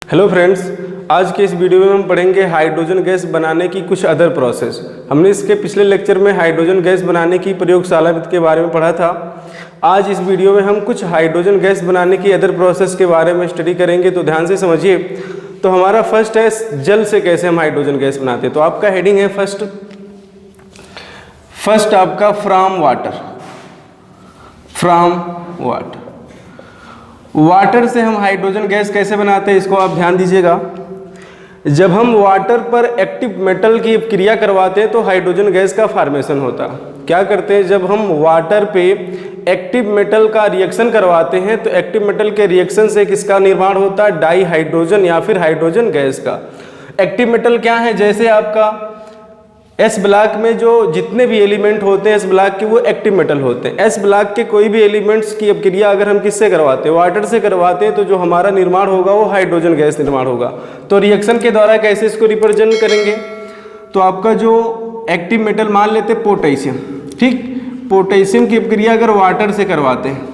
Hello friends, आज के इस वीडियो में हम पढ़ेंगे हाइड्रोजन गैस बनाने की कुछ अदर प्रोसेस। हमने इसके पिछले लेक्चर में हाइड्रोजन गैस बनाने की प्रयोगशाला के बारे में पढ़ा था। आज इस वीडियो में हम कुछ हाइड्रोजन गैस बनाने की अदर प्रोसेस के बारे में स्टडी करेंगे, तो ध्यान से समझिए। तो हमारा फर्स्ट है जल से कैसे हम हाइड्रोजन गैस बनाते हैं। तो आपका हेडिंग है फर्स्ट आपका फ्रॉम वाटर। वाटर से हम हाइड्रोजन गैस कैसे बनाते हैं, इसको आप ध्यान दीजिएगा। जब हम वाटर पर एक्टिव मेटल की क्रिया करवाते हैं तो हाइड्रोजन गैस का फॉर्मेशन होता है। क्या करते हैं, जब हम वाटर पे एक्टिव मेटल का रिएक्शन करवाते हैं तो एक्टिव मेटल के रिएक्शन से किसका निर्माण होता है, डाई हाइड्रोजन या फिर हाइड्रोजन गैस का। एक्टिव मेटल क्या है, जैसे आपका एस ब्लॉक में जो जितने भी एलिमेंट होते हैं एस ब्लॉक के, वो एक्टिव मेटल होते हैं। एस ब्लॉक के कोई भी एलिमेंट्स की क्रिया अगर हम किससे करवाते हैं, वाटर से करवाते हैं, तो जो हमारा निर्माण होगा वो हाइड्रोजन गैस निर्माण होगा। तो रिएक्शन के द्वारा कैसे इसको रिप्रेजेंट करेंगे, तो आपका जो एक्टिव मेटल मान लेते हैं पोटेशियम, ठीक। पोटेशियम की क्रिया अगर वाटर से करवाते हैं,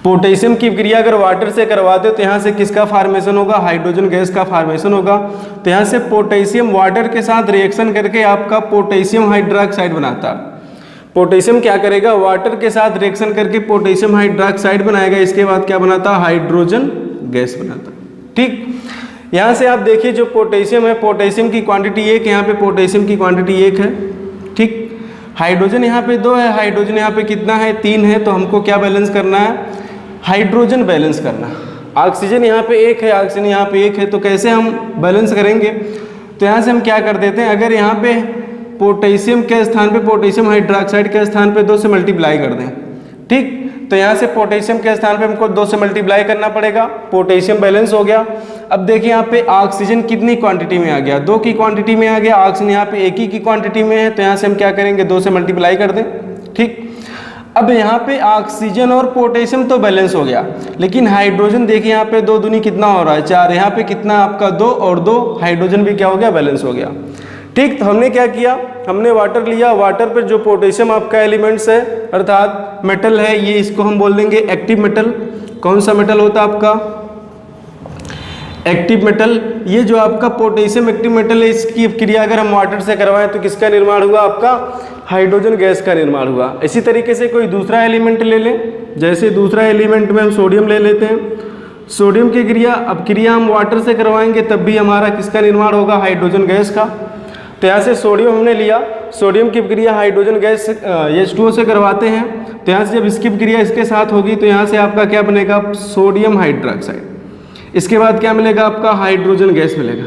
पोटेशियम की क्रिया अगर वाटर से करवाते तो यहाँ से किसका फॉर्मेशन होगा, हाइड्रोजन गैस का फॉर्मेशन होगा। तो यहाँ से पोटेशियम वाटर के साथ रिएक्शन करके आपका पोटेशियम हाइड्रोक्साइड बनाता है। पोटेशियम क्या करेगा, वाटर के साथ रिएक्शन करके पोटेशियम हाइड्रोक्साइड बनाएगा। इसके बाद क्या बनाता है, हाइड्रोजन गैस बनाता है, ठीक। यहाँ से आप देखिए जो पोटेशियम है, पोटेशियम की क्वांटिटी 1, यहाँ पे पोटेशियम की क्वांटिटी 1 है, ठीक। हाइड्रोजन यहाँ पे 2 है, हाइड्रोजन यहाँ पे कितना है, 3 है। तो हमको क्या बैलेंस करना है, हाइड्रोजन बैलेंस करना। ऑक्सीजन यहाँ पे 1 है, ऑक्सीजन यहाँ पे 1 है। तो कैसे हम बैलेंस करेंगे, तो यहाँ से हम क्या कर देते हैं, अगर यहाँ पे पोटेशियम के स्थान पे पोटेशियम हाइड्रोक्साइड के स्थान पे 2 से मल्टीप्लाई कर दें, ठीक। तो यहाँ से पोटेशियम के स्थान पे हमको 2 से मल्टीप्लाई करना पड़ेगा, पोटेशियम बैलेंस हो गया। अब देखिए यहाँ पे ऑक्सीजन कितनी क्वांटिटी में आ गया, 2 की क्वांटिटी में आ गया। ऑक्सीजन यहाँ पे 1 ही की क्वांटिटी में है, तो यहाँ से हम क्या करेंगे, 2 से मल्टीप्लाई कर दें, ठीक। अब यहाँ पे ऑक्सीजन और पोटेशियम तो बैलेंस हो गया, लेकिन हाइड्रोजन देखिए यहाँ पे 2 दूनी कितना हो रहा है, 4। यहाँ पे कितना आपका 2 और 2, हाइड्रोजन भी क्या हो गया, बैलेंस हो गया, ठीक। तो हमने क्या किया, हमने वाटर लिया, वाटर पर जो पोटेशियम आपका एलिमेंट्स है अर्थात मेटल है, ये इसको हम बोल देंगे एक्टिव मेटल। कौन सा मेटल होता है आपका, एक्टिव मेटल। ये जो आपका पोटेशियम एक्टिव मेटल है, इसकी क्रिया अगर हम वाटर से करवाएं तो किसका निर्माण हुआ, आपका हाइड्रोजन गैस का निर्माण हुआ। इसी तरीके से कोई दूसरा एलिमेंट ले लें, जैसे दूसरा एलिमेंट में हम सोडियम ले लेते हैं। सोडियम की क्रिया, अब क्रिया हम वाटर से करवाएंगे तब भी हमारा किसका निर्माण होगा, हाइड्रोजन गैस का। तो यहाँ से सोडियम हमने लिया, सोडियम की क्रिया हाइड्रोजन गैस H2O से करवाते हैं। तो यहाँ से जब इसकी क्रिया इसके साथ होगी तो यहाँ से आपका क्या बनेगा, सोडियम हाइड्रोक्साइड। इसके बाद क्या मिलेगा, आपका हाइड्रोजन गैस मिलेगा।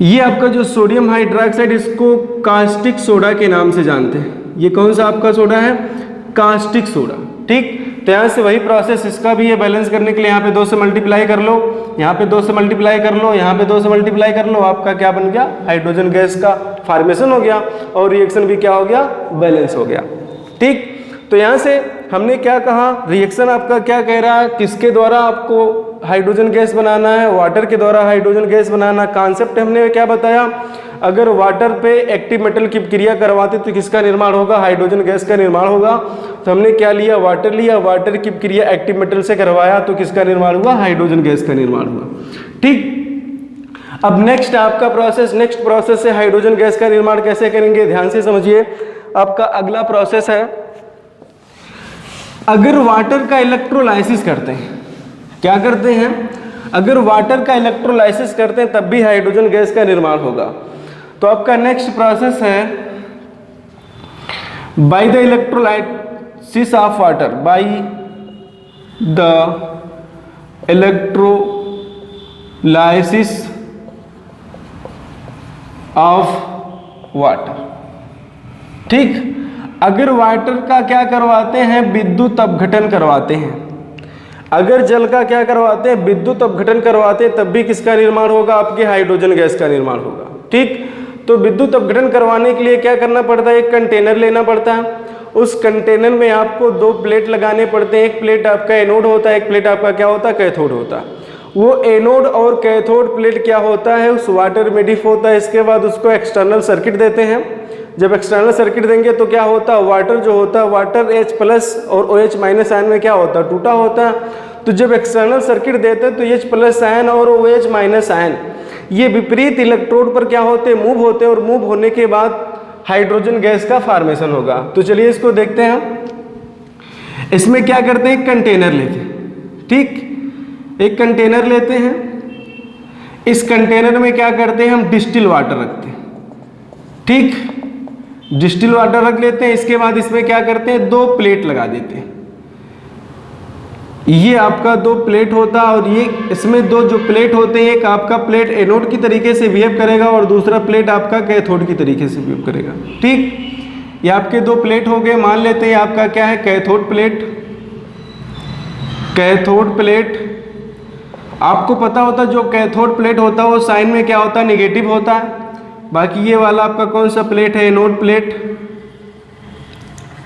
ये आपका जो सोडियम हाइड्रोक्साइड, इसको कास्टिक सोडा के नाम से जानते हैं। ये कौन सा आपका सोडा है, कास्टिक सोडा, ठीक। तो यहाँ से वही प्रोसेस, इसका भी ये बैलेंस करने के लिए यहाँ पे 2 से मल्टीप्लाई कर लो, यहाँ पे 2 से मल्टीप्लाई कर लो, यहाँ पे 2 से मल्टीप्लाई कर लो, आपका क्या बन गया, हाइड्रोजन गैस का फॉर्मेशन हो गया और रिएक्शन भी क्या हो गया, बैलेंस हो गया, ठीक। तो यहाँ से हमने क्या कहा, रिएक्शन आपका क्या कह रहा है, किसके द्वारा आपको हाइड्रोजन गैस बनाना है, वाटर के द्वारा हाइड्रोजन गैस बनाना। कॉन्सेप्ट हमने क्या बताया, अगर वाटर पे एक्टिव मेटल की क्रिया करवाते तो किसका निर्माण होगा, हाइड्रोजन गैस का निर्माण होगा। तो हमने क्या लिया, वाटर लिया, वाटर की क्रिया एक्टिव मेटल से करवाया तो किसका निर्माण हुआ, हाइड्रोजन गैस का निर्माण हुआ, ठीक। अब नेक्स्ट आपका प्रोसेस, नेक्स्ट प्रोसेस से हाइड्रोजन गैस का निर्माण कैसे करेंगे, ध्यान से समझिए। आपका अगला प्रोसेस है, अगर वाटर का इलेक्ट्रोलाइसिस करते हैं, क्या करते हैं, अगर वाटर का इलेक्ट्रोलाइसिस करते हैं तब भी हाइड्रोजन गैस का निर्माण होगा। तो आपका नेक्स्ट प्रोसेस है, by the electrolysis of water, by the electrolysis of water, ठीक। अगर वाटर का क्या करवाते हैं, विद्युत अपघटन करवाते हैं। अगर जल का क्या करवाते हैं, विद्युत अपघटन करवाते हैं, तब भी किसका निर्माण होगा, आपके हाइड्रोजन गैस का निर्माण होगा, ठीक। तो विद्युत अपघटन करवाने के लिए क्या करना पड़ता है, एक कंटेनर लेना पड़ता है। उस कंटेनर में आपको 2 प्लेट लगाने पड़ते हैं, एक प्लेट आपका एनोड होता है, एक प्लेट आपका क्या होता है, कैथोड होता है। वो एनोड और कैथोड प्लेट क्या होता है, उस वाटर में डिप होता है। इसके बाद उसको एक्सटर्नल सर्किट देते हैं। जब एक्सटर्नल सर्किट देंगे तो क्या होता है, वाटर जो होता है, वाटर H+ और OH- आयन में क्या होता है, टूटा होता है। तो जब एक्सटर्नल सर्किट देते हैं तो H प्लस आयन और OH माइनस आयन ये विपरीत इलेक्ट्रोड पर क्या होते हैं, मूव होते हैं, और मूव होने के बाद हाइड्रोजन गैस का फॉर्मेशन होगा। तो चलिए इसको देखते हैं हम। इसमें क्या करते हैं, कंटेनर लेते हैं, ठीक, एक कंटेनर लेते हैं। इस कंटेनर में क्या करते हैं, हम डिस्टिल वाटर रखते हैं, ठीक, डिस्टिल वाटर रख लेते हैं। इसके बाद इसमें क्या करते हैं, 2 प्लेट लगा देते हैं। ये आपका 2 प्लेट होता है और ये इसमें 2 जो प्लेट होते हैं, एक आपका प्लेट एनोड की तरीके से बिहेव करेगा और दूसरा प्लेट आपका कैथोड की तरीके से बिहेव करेगा, ठीक। ये आपके 2 प्लेट हो गए। मान लेते हैं आपका क्या है, कैथोड प्लेट। कैथोड प्लेट आपको पता होता है जो कैथोड प्लेट होता है वो साइन में क्या होता है, नेगेटिव होता है। बाकी ये वाला आपका कौन सा प्लेट है, एनोड प्लेट।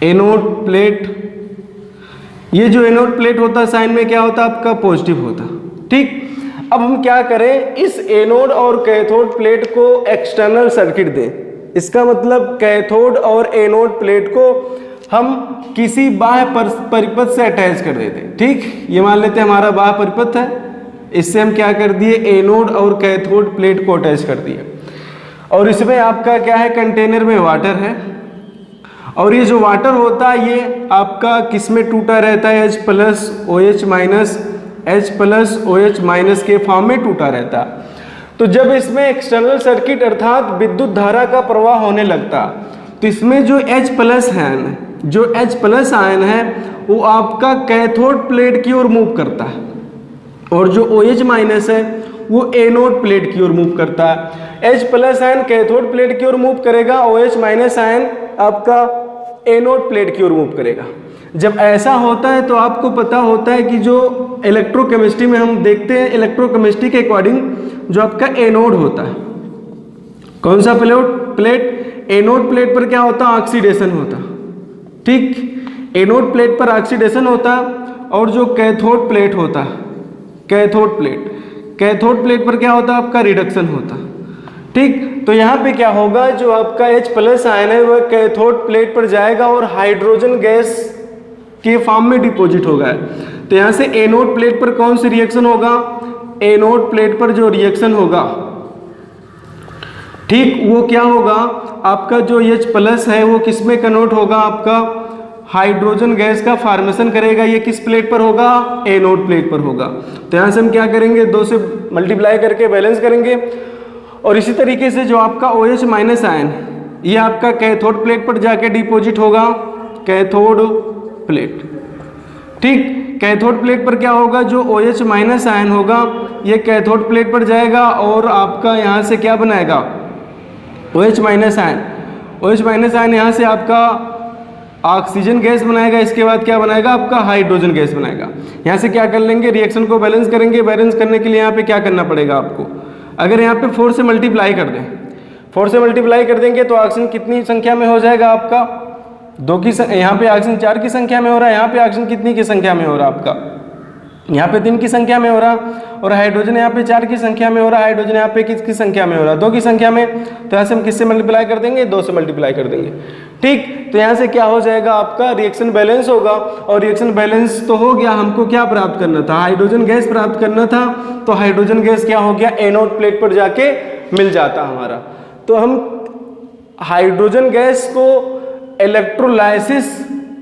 एनोड प्लेट, ये जो एनोड प्लेट होता है साइन में क्या होता है आपका, पॉजिटिव होता, ठीक। अब हम क्या करें, इस एनोड और कैथोड प्लेट को एक्सटर्नल सर्किट दें। इसका मतलब कैथोड और एनोड प्लेट को हम किसी बाह्य परिपथ से अटैच कर देते हैं, ठीक। ये मान लेते हैं हमारा बाह्य परिपथ है, इससे हम क्या कर दिए, एनोड और कैथोड प्लेट को अटैच कर दिए। और इसमें आपका क्या है, कंटेनर में वाटर है, और ये जो वाटर होता है ये आपका किस में टूटा रहता है, H plus OH minus, H plus OH minus के फॉर्म में टूटा रहता है। तो जब इसमें एक्सटर्नल सर्किट अर्थात विद्युत धारा का प्रवाह होने लगता तो इसमें जो H प्लस आयन, जो H प्लस आयन है वो आपका कैथोड प्लेट की ओर मूव करता है, और जो OH माइनस है वो एनोड प्लेट की ओर मूव करता है। H plus ion cathode plate की ओर मूव करेगा, OH माइनस आयन आपका एनोड प्लेट की ओर मूव करेगा। जब ऐसा होता है तो आपको पता होता है कि जो इलेक्ट्रोकेमिस्ट्री में हम देखते हैं, इलेक्ट्रोकेमिस्ट्री के अकॉर्डिंग जो आपका एनोड होता है, कौन सा प्लेट, एनोड प्लेट पर क्या होता है, ऑक्सीडेशन होता, ठीक। एनोड प्लेट पर ऑक्सीडेशन होता, और जो कैथोड प्लेट होता, कैथोड प्लेट पर क्या होता है आपका, रिडक्शन होता, ठीक। तो यहाँ पे क्या होगा, जो आपका H प्लस आयन है वह कैथोड प्लेट पर जाएगा और हाइड्रोजन गैस के फॉर्म में डिपॉजिट होगा। तो यहाँ से एनोड प्लेट पर कौन सी रिएक्शन होगा, एनोड प्लेट पर जो रिएक्शन होगा, ठीक, वो क्या होगा, आपका जो H प्लस है वो किस में कन्वर्ट होगा, आपका हाइड्रोजन गैस का फॉर्मेशन करेगा। ये किस प्लेट पर होगा, एनोड प्लेट पर होगा। तो यहाँ से हम क्या करेंगे, 2 से मल्टीप्लाई करके बैलेंस करेंगे। और इसी तरीके से जो आपका OH माइनस आयन ये आपका कैथोड प्लेट पर जाके डिपॉजिट होगा, कैथोड प्लेट, ठीक। कैथोड प्लेट पर क्या होगा, जो OH माइनस आयन होगा ये कैथोड प्लेट पर जाएगा और आपका यहाँ से क्या बनाएगा, OH minus ion. OH minus ion यहाँ से आपका ऑक्सीजन गैस बनाएगा, इसके बाद क्या बनाएगा, आपका हाइड्रोजन गैस बनाएगा। यहाँ से क्या कर लेंगे, रिएक्शन को बैलेंस करेंगे। बैलेंस करने के लिए यहाँ पे क्या करना पड़ेगा आपको, अगर यहाँ पे 4 से मल्टीप्लाई कर दें, 4 से मल्टीप्लाई कर देंगे तो ऑक्सीजन कितनी संख्या में हो जाएगा आपका, 2 की, यहाँ पे ऑक्सीजन 4 की संख्या में हो रहा है, यहाँ पे ऑक्सीजन कितनी की संख्या में हो रहा है आपका, यहाँ पे 3 की संख्या में हो रहा, और हाइड्रोजन यहाँ पे 4 की संख्या में हो रहा, हाइड्रोजन यहाँ पे किसकी संख्या में हो रहा, 2 की संख्या में। तो यहाँ से हम किससे मल्टीप्लाई कर देंगे, 2 से मल्टीप्लाई कर देंगे, ठीक। तो यहाँ से क्या हो जाएगा, आपका रिएक्शन बैलेंस होगा। और रिएक्शन बैलेंस तो हो गया, हमको क्या प्राप्त करना था, हाइड्रोजन गैस प्राप्त करना था। तो हाइड्रोजन गैस क्या हो गया, एनोड प्लेट पर जाके मिल जाता हमारा। तो हम हाइड्रोजन गैस को इलेक्ट्रोलाइसिस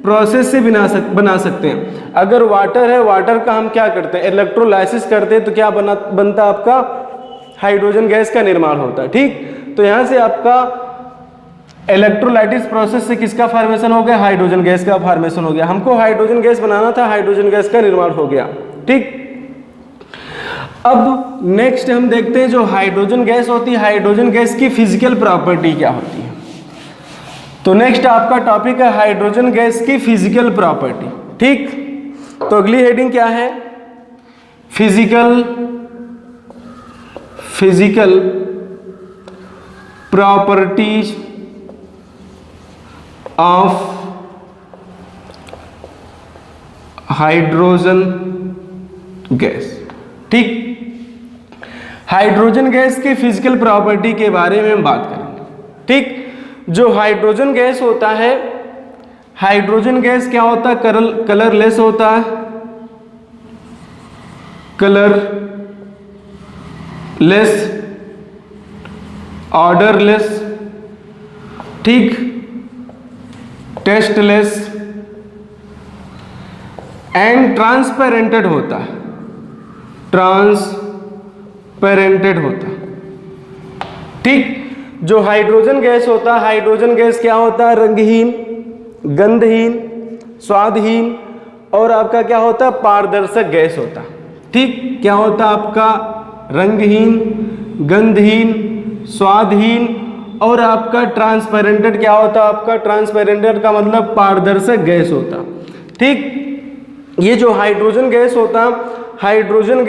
प्रोसेस से बना सकते हैं। अगर वाटर है, वाटर का हम क्या करते हैं, इलेक्ट्रोलाइसिस करते हैं, तो क्या बनता आपका, हाइड्रोजन गैस का निर्माण होता है, ठीक। तो यहाँ से आपका इलेक्ट्रोलाइटिस प्रोसेस से किसका फॉर्मेशन हो गया, हाइड्रोजन गैस का फॉर्मेशन हो गया। हमको हाइड्रोजन गैस बनाना था, हाइड्रोजन गैस का निर्माण हो गया, ठीक। अब नेक्स्ट हम देखते हैं जो हाइड्रोजन गैस होती है, हाइड्रोजन गैस की फिजिकल प्रॉपर्टी क्या होती है। तो नेक्स्ट आपका टॉपिक है हाइड्रोजन गैस की फिजिकल प्रॉपर्टी, ठीक। तो अगली हेडिंग क्या है, physical properties of hydrogen gas, ठीक। हाइड्रोजन गैस के फिजिकल प्रॉपर्टी के बारे में हम बात करेंगे, ठीक। जो हाइड्रोजन गैस होता है, हाइड्रोजन गैस क्या होता है, कलरलेस होता है, कलरलेस, ऑर्डरलेस, ठीक, टेस्टलेस एंड ट्रांसपेरेंटेड होता है, ट्रांसपेरेंटेड होता है, ठीक। जो हाइड्रोजन गैस होता है, हाइड्रोजन गैस क्या होता है? रंगहीन, गंधहीन, स्वादहीन और आपका क्या होता है? पारदर्शक गैस होता है, ठीक। क्या होता है आपका? रंगहीन, गंधहीन, स्वादहीन और आपका ट्रांसपेरेंटेड। क्या होता है आपका? ट्रांसपेरेंटेड का मतलब पारदर्शक गैस होता, ठीक। ये जो हाइड्रोजन गैस होता, हाइड्रोजन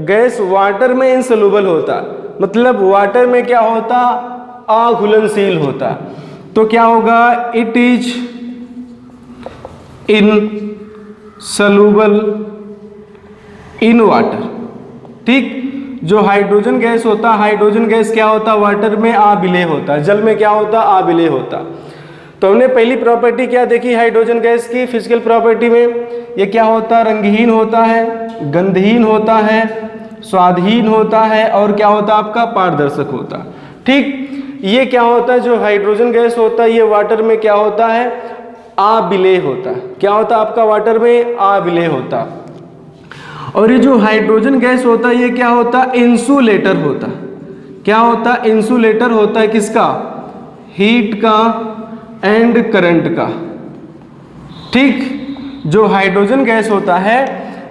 गैस वाटर में इनसोल्यूबल होता, मतलब वाटर में क्या होता? अघुलनशील होता। तो क्या होगा? It is insoluble in water, ठीक। जो हाइड्रोजन गैस होता, हाइड्रोजन गैस क्या होता? वाटर में अविलेय होता, जल में क्या होता? अविलेय होता। तो हमने पहली प्रॉपर्टी क्या देखी हाइड्रोजन गैस की फिजिकल प्रॉपर्टी में? ये क्या होता? रंगहीन होता है, गंधहीन होता है, स्वादहीन होता है और क्या होता? आपका पारदर्शक होता, ठीक। ये क्या होता है? जो हाइड्रोजन गैस होता है ये वाटर में क्या होता है? अविलेय होता। क्या होता आपका? वाटर में अविलेय होता। और ये जो हाइड्रोजन गैस होता है ये क्या होता? इंसुलेटर होता। क्या होता? इंसुलेटर होता है किसका? हीट का एंड करंट का, ठीक। जो हाइड्रोजन गैस होता है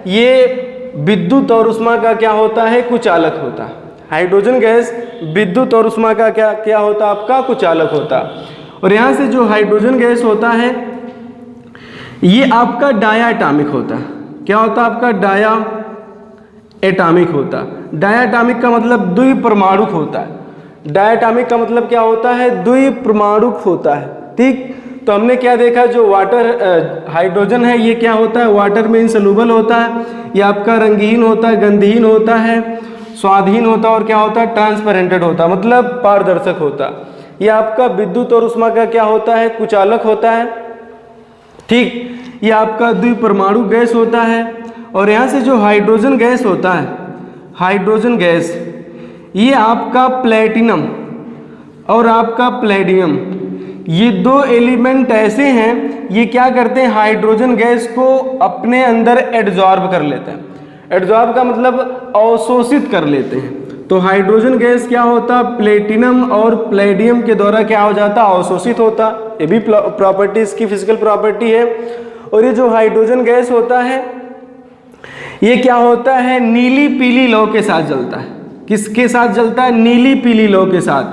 ये विद्युत और उष्मा का क्या होता है? कुचालक होता। हाइड्रोजन गैस विद्युत और उष्मा का क्या होता? आपका कुचालक होता। और यहाँ से जो हाइड्रोजन गैस होता है ये आपका डायाटॉमिक होता। क्या होता? आपका डाया एटॉमिक होता। डायाटॉमिक का मतलब द्विपरमाणुक होता है। डायाटॉमिक का मतलब क्या होता है? द्विपरमाणुक होता है, ठीक। तो हमने क्या देखा? जो वाटर हाइड्रोजन है ये क्या होता है? वाटर में इनसोल्यूबल होता है। ये आपका रंगहीन होता है, गंधहीन होता है, स्वादहीन होता है और क्या होता है? ट्रांसपेरेंटेड होता है, मतलब पारदर्शक होता। ये आपका विद्युत और उष्मा का क्या होता है? कुचालक होता है, ठीक। ये आपका द्विपरमाणु गैस होता है। और यहाँ से जो हाइड्रोजन गैस होता है, हाइड्रोजन गैस ये आपका प्लेटिनम और आपका प्लेडियम, ये दो एलिमेंट ऐसे हैं ये क्या करते हैं? हाइड्रोजन गैस को अपने अंदर एब्जॉर्ब कर लेते हैं। एब्जॉर्ब का मतलब अवशोषित कर लेते हैं। तो हाइड्रोजन गैस क्या होता? प्लेटिनम और प्लेडियम के द्वारा क्या हो जाता? अवशोषित होता। ये भी प्रॉपर्टी इसकी फिजिकल प्रॉपर्टी है। और ये जो हाइड्रोजन गैस होता है ये क्या होता है? नीली पीली लौ के साथ जलता है। किसके साथ जलता है? नीली पीली लौ के साथ।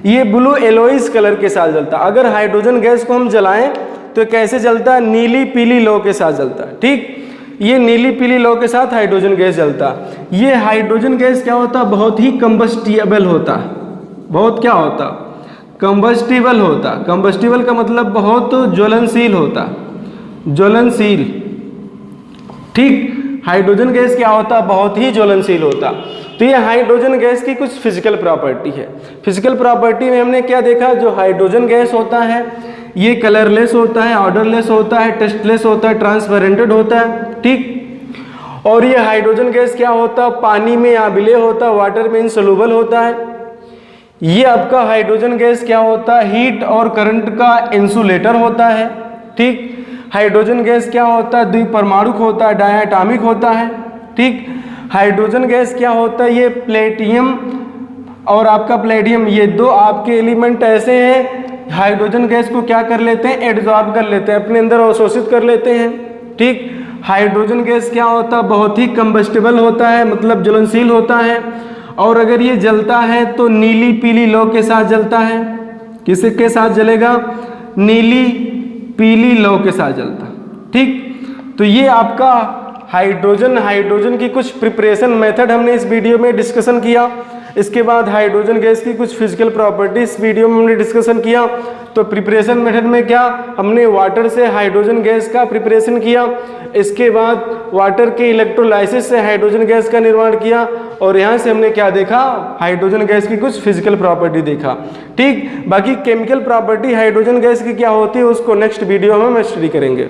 ये ब्लू एलोइस कलर के साथ जलता है। अगर हाइड्रोजन गैस को हम जलाएं तो कैसे जलता है? नीली पीली लौ के साथ जलता है, ठीक। ये नीली पीली लौ के साथ हाइड्रोजन गैस जलता है। ये हाइड्रोजन गैस क्या होता? बहुत ही कंबस्टिबल होता। बहुत क्या होता? कंबस्टिबल होता। कंबस्टिबल का मतलब बहुत ज्वलनशील होता, ज्वलनशील, ठीक। हाइड्रोजन गैस क्या होता? बहुत ही ज्वलनशील होता। तो ये हाइड्रोजन गैस की कुछ फिजिकल प्रॉपर्टी है। फिजिकल प्रॉपर्टी में हमने क्या देखा? जो हाइड्रोजन गैस होता है ये कलरलेस होता है, ऑर्डरलेस होता है, टेस्टलेस होता है, ट्रांसपेरेंटेड होता है, ठीक। और ये हाइड्रोजन गैस क्या होता? पानी में अविलेय होता, वाटर में इनसोल्यूबल होता है। ये आपका हाइड्रोजन गैस क्या होता है? हीट और करंट का इंसुलेटर होता है, ठीक। हाइड्रोजन गैस क्या होता है? द्विपरमाणुक होता है, डायाटॉमिक होता है, ठीक। हाइड्रोजन गैस क्या होता है? ये प्लेटियम और आपका प्लेडियम, ये दो आपके एलिमेंट ऐसे हैं हाइड्रोजन गैस को क्या कर लेते हैं? एब्जॉर्ब कर लेते हैं, अपने अंदर अवशोषित कर लेते हैं, ठीक। हाइड्रोजन गैस क्या होता है? बहुत ही कंबस्टिबल होता है, मतलब ज्वलनशील होता है। और अगर ये जलता है तो नीली पीली लौ के साथ जलता है। किसके साथ जलेगा? नीली पीली लौ के साथ जलता, ठीक। तो ये आपका हाइड्रोजन की कुछ प्रिपरेशन मेथड हमने इस वीडियो में डिस्कशन किया। इसके बाद हाइड्रोजन गैस की कुछ फिजिकल प्रॉपर्टीज वीडियो में हमने डिस्कशन किया। तो प्रिपरेशन मेथड में क्या हमने वाटर से हाइड्रोजन गैस का प्रिपरेशन किया, इसके बाद वाटर के इलेक्ट्रोलाइसिस से हाइड्रोजन गैस का निर्माण किया, और यहाँ से हमने क्या देखा? हाइड्रोजन गैस की कुछ फिजिकल प्रॉपर्टी देखा, ठीक। बाकी केमिकल प्रॉपर्टी हाइड्रोजन गैस की क्या होती है उसको नेक्स्ट वीडियो में हम स्टडी करेंगे।